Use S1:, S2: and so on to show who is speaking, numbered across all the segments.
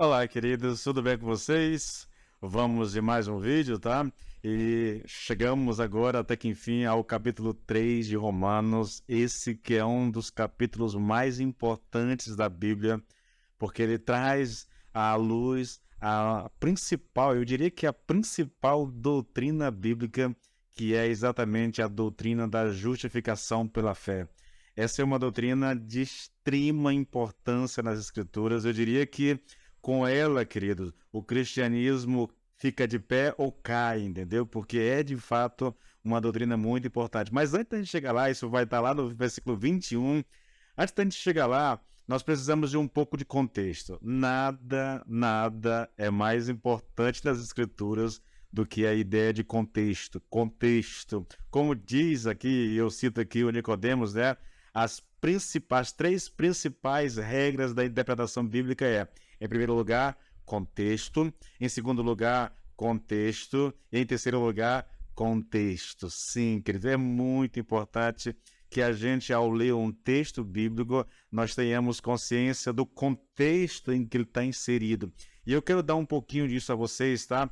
S1: Olá, queridos, tudo bem com vocês? Vamos de mais um vídeo, tá? E chegamos agora, até que enfim, ao capítulo 3 de Romanos, esse que é um dos capítulos mais importantes da Bíblia, porque ele traz à luz a principal, eu diria que a principal doutrina bíblica, que é exatamente a doutrina da justificação pela fé. Essa é uma doutrina de extrema importância nas Escrituras. Eu diria que com ela, queridos, o cristianismo fica de pé ou cai, entendeu? Porque é de fato uma doutrina muito importante. Mas antes da gente chegar lá, isso vai estar lá no versículo 21. Antes da gente chegar lá, nós precisamos de um pouco de contexto. Nada é mais importante nas Escrituras do que a ideia de contexto. Contexto. Como diz aqui, eu cito aqui o Nicodemos, né? As três principais regras da interpretação bíblica em primeiro lugar, contexto. Em segundo lugar, contexto. E em terceiro lugar, contexto. Sim, querido, é muito importante que a gente, ao ler um texto bíblico, nós tenhamos consciência do contexto em que ele está inserido. E eu quero dar um pouquinho disso a vocês, tá?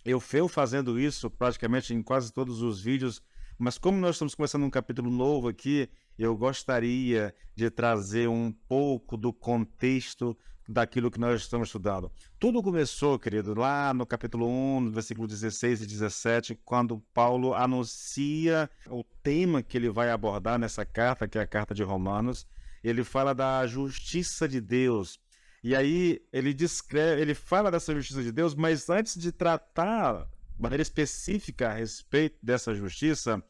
S1: Eu venho fazendo isso praticamente em quase todos os vídeos, mas como nós estamos começando um capítulo novo aqui, eu gostaria de trazer um pouco do contexto daquilo que nós estamos estudando. Tudo começou, querido, lá no capítulo 1, versículo 16 e 17, quando Paulo anuncia o tema que ele vai abordar nessa carta, que é a carta de Romanos. Ele fala da justiça de Deus. E aí ele fala dessa justiça de Deus, mas antes de tratar de maneira específica a respeito dessa justiça,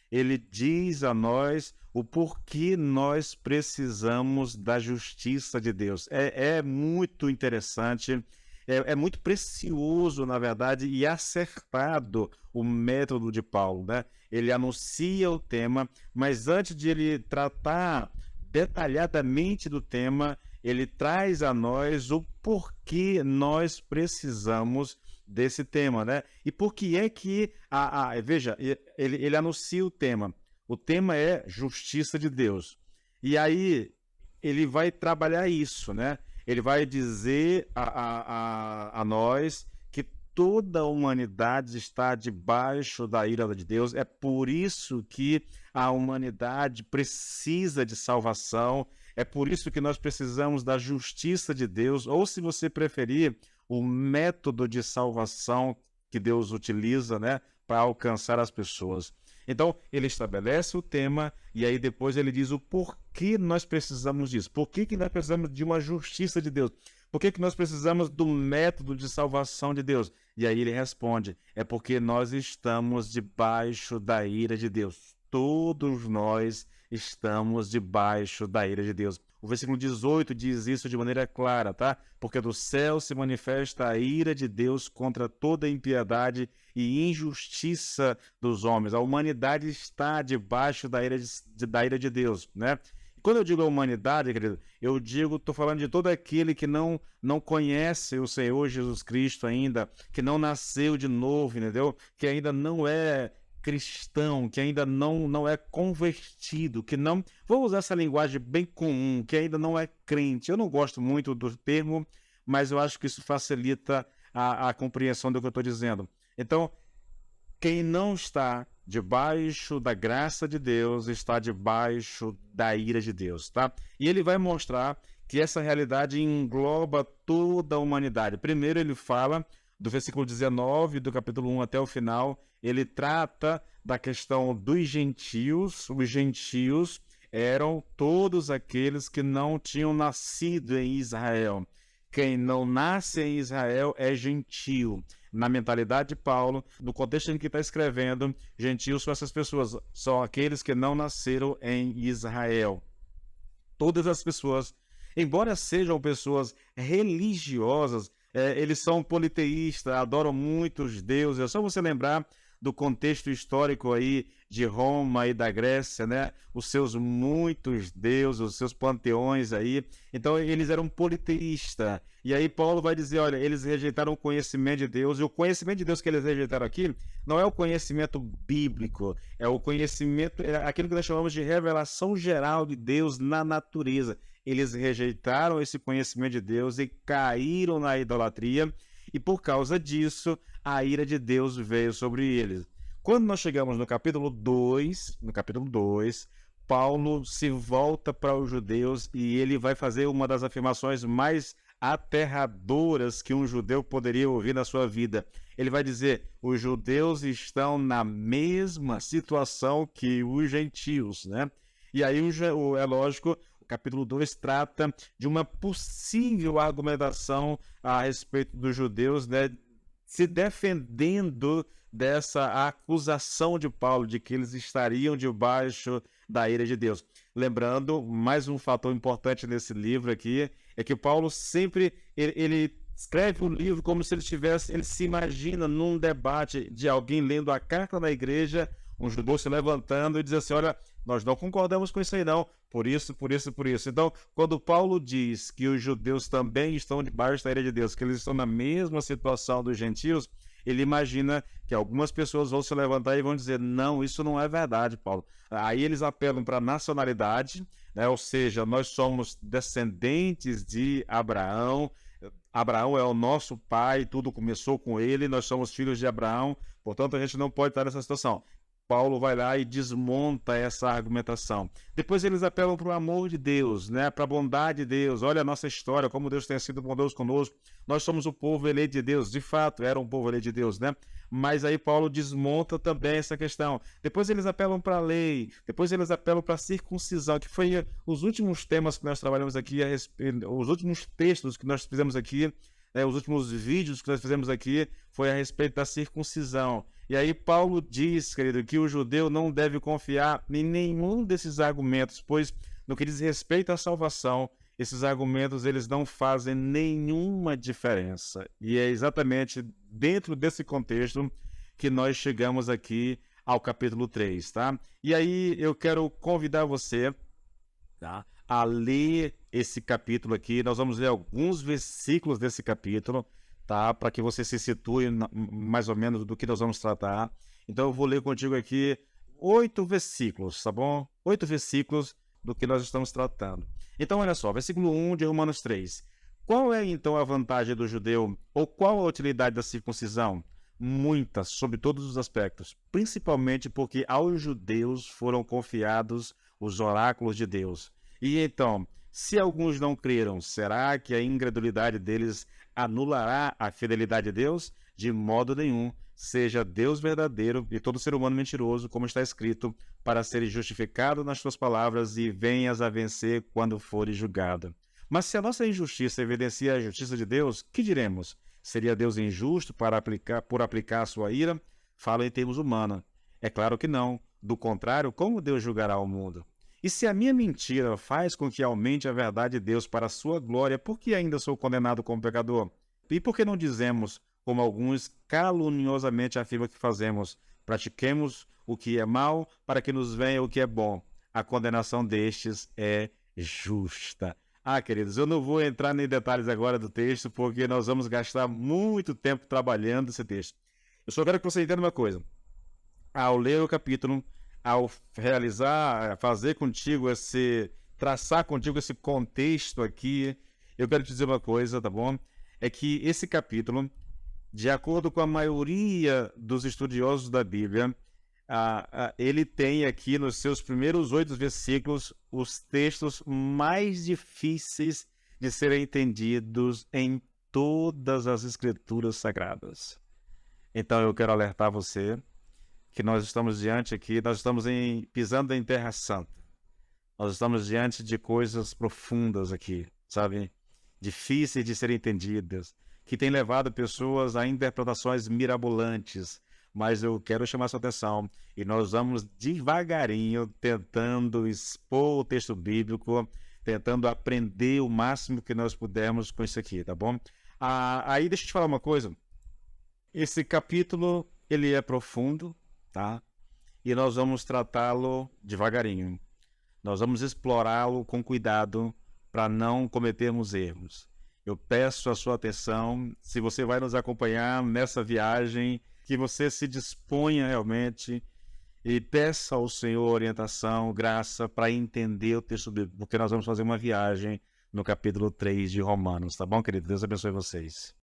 S1: ele diz a nós o porquê nós precisamos da justiça de Deus. É muito interessante, é muito precioso, na verdade, e acertado o método de Paulo, né? Ele anuncia o tema, mas antes de ele tratar detalhadamente do tema, ele traz a nós o porquê nós precisamos desse tema, né? E por que é que, veja, ele anuncia o tema. O tema é justiça de Deus. E aí ele vai trabalhar isso, né? Ele vai dizer a nós que toda a humanidade está debaixo da ira de Deus. É por isso que a humanidade precisa de salvação. É por isso que nós precisamos da justiça de Deus, ou se você preferir, o método de salvação que Deus utiliza, né, para alcançar as pessoas. Então, ele estabelece o tema e aí depois ele diz o porquê nós precisamos disso. Por que nós precisamos de uma justiça de Deus? Por que nós precisamos do método de salvação de Deus? E aí ele responde, é porque nós estamos debaixo da ira de Deus. Todos nós estamos debaixo da ira de Deus. O versículo 18 diz isso de maneira clara, tá? Porque do céu se manifesta a ira de Deus contra toda a impiedade e injustiça dos homens. A humanidade está debaixo da ira de Deus, né? E quando eu digo a humanidade, querido, estou falando de todo aquele que não conhece o Senhor Jesus Cristo ainda, que não nasceu de novo, entendeu? Que ainda não é cristão, que ainda não é convertido, que não... Vou usar essa linguagem bem comum, que ainda não é crente. Eu não gosto muito do termo, mas eu acho que isso facilita a compreensão do que eu estou dizendo. Então, quem não está debaixo da graça de Deus está debaixo da ira de Deus, tá? E ele vai mostrar que essa realidade engloba toda a humanidade. Primeiro ele fala do versículo 19 do capítulo 1 até o final, ele trata da questão dos gentios. Os gentios eram todos aqueles que não tinham nascido em Israel. Quem não nasce em Israel é gentio. Na mentalidade de Paulo, no contexto em que está escrevendo, gentios são essas pessoas, são aqueles que não nasceram em Israel. Todas as pessoas, embora sejam pessoas religiosas, eles são politeístas, adoram muitos deuses. É só você lembrar do contexto histórico aí de Roma e da Grécia, né? Os seus muitos deuses, os seus panteões aí. Então eles eram politeístas. E aí Paulo vai dizer, olha, eles rejeitaram o conhecimento de Deus. E o conhecimento de Deus que eles rejeitaram aqui não é o conhecimento bíblico, é o conhecimento, é aquilo que nós chamamos de revelação geral de Deus na natureza. eles rejeitaram esse conhecimento de Deus e caíram na idolatria, e por causa disso, a ira de Deus veio sobre eles. Quando nós chegamos no capítulo 2, Paulo se volta para os judeus e ele vai fazer uma das afirmações mais aterradoras que um judeu poderia ouvir na sua vida. Ele vai dizer: os judeus estão na mesma situação que os gentios, né? E aí é lógico, o capítulo 2 trata de uma possível argumentação a respeito dos judeus, né, se defendendo dessa acusação de Paulo de que eles estariam debaixo da ira de Deus. Lembrando, mais um fator importante nesse livro aqui é que Paulo sempre ele escreve o livro como se ele se imagina num debate de alguém lendo a carta na igreja, um judeu se levantando e diz assim: olha, nós não concordamos com isso aí não, por isso, por isso, por isso. Então, quando Paulo diz que os judeus também estão debaixo da ira de Deus, que eles estão na mesma situação dos gentios, ele imagina que algumas pessoas vão se levantar e vão dizer: não, isso não é verdade, Paulo. Aí eles apelam para a nacionalidade, né? Ou seja, nós somos descendentes de Abraão. Abraão é o nosso pai, tudo começou com ele, nós somos filhos de Abraão, portanto a gente não pode estar nessa situação. Paulo vai lá e desmonta essa argumentação. Depois eles apelam para o amor de Deus, né? Para a bondade de Deus. Olha a nossa história, como Deus tem sido bondoso conosco. Nós somos o povo eleito de Deus. De fato, era um povo eleito de Deus, né? Mas aí Paulo desmonta também essa questão. Depois eles apelam para a lei. Depois eles apelam para a circuncisão, que foi os últimos temas que nós trabalhamos aqui, os últimos textos que nós fizemos aqui, os últimos vídeos que nós fizemos aqui, foi a respeito da circuncisão. E aí Paulo diz, querido, que o judeu não deve confiar em nenhum desses argumentos, pois no que diz respeito à salvação, esses argumentos eles não fazem nenhuma diferença. E é exatamente dentro desse contexto que nós chegamos aqui ao capítulo 3, tá? E aí eu quero convidar você, tá, a ler esse capítulo aqui. Nós vamos ler alguns versículos desse capítulo, tá? Para que você se situe mais ou menos do que nós vamos tratar. Então eu vou ler contigo aqui 8 versículos, tá bom? 8 versículos do que nós estamos tratando. Então olha só, versículo 1 de Romanos 3. Qual é então a vantagem do judeu, ou qual a utilidade da circuncisão? Muitas, sobre todos os aspectos, principalmente porque aos judeus foram confiados os oráculos de Deus. E então, se alguns não creram, será que a incredulidade deles anulará a fidelidade de Deus? De modo nenhum. Seja Deus verdadeiro e todo ser humano mentiroso, como está escrito, para seres justificado nas tuas palavras e venhas a vencer quando fores julgado. Mas se a nossa injustiça evidencia a justiça de Deus, que diremos? Seria Deus injusto por aplicar a sua ira? Falo em termos humanos. É claro que não. Do contrário, como Deus julgará o mundo? E se a minha mentira faz com que aumente a verdade de Deus para a sua glória, por que ainda sou condenado como pecador? E por que não dizemos, como alguns caluniosamente afirmam que fazemos, pratiquemos o que é mal para que nos venha o que é bom? A condenação destes é justa. Queridos, eu não vou entrar em detalhes agora do texto, porque nós vamos gastar muito tempo trabalhando esse texto. Eu só quero que você entenda uma coisa. Ao ler o capítulo, ao fazer contigo traçar contigo esse contexto aqui, eu quero te dizer uma coisa, tá bom? É que esse capítulo, de acordo com a maioria dos estudiosos da Bíblia, ele tem aqui nos seus primeiros 8 versículos os textos mais difíceis de serem entendidos em todas as escrituras sagradas. Então eu quero alertar você que nós estamos pisando em terra santa. Nós estamos diante de coisas profundas aqui, sabe? Difíceis de serem entendidas, que têm levado pessoas a interpretações mirabolantes. Mas eu quero chamar sua atenção e nós vamos devagarinho tentando expor o texto bíblico, tentando aprender o máximo que nós pudermos com isso aqui, tá bom? Aí deixa eu te falar uma coisa. Esse capítulo, ele é profundo, tá? E nós vamos tratá-lo devagarinho. Nós vamos explorá-lo com cuidado para não cometermos erros. Eu peço a sua atenção, se você vai nos acompanhar nessa viagem, que você se disponha realmente e peça ao Senhor orientação, graça para entender o texto bíblico, porque nós vamos fazer uma viagem no capítulo 3 de Romanos, tá bom, querido? Deus abençoe vocês.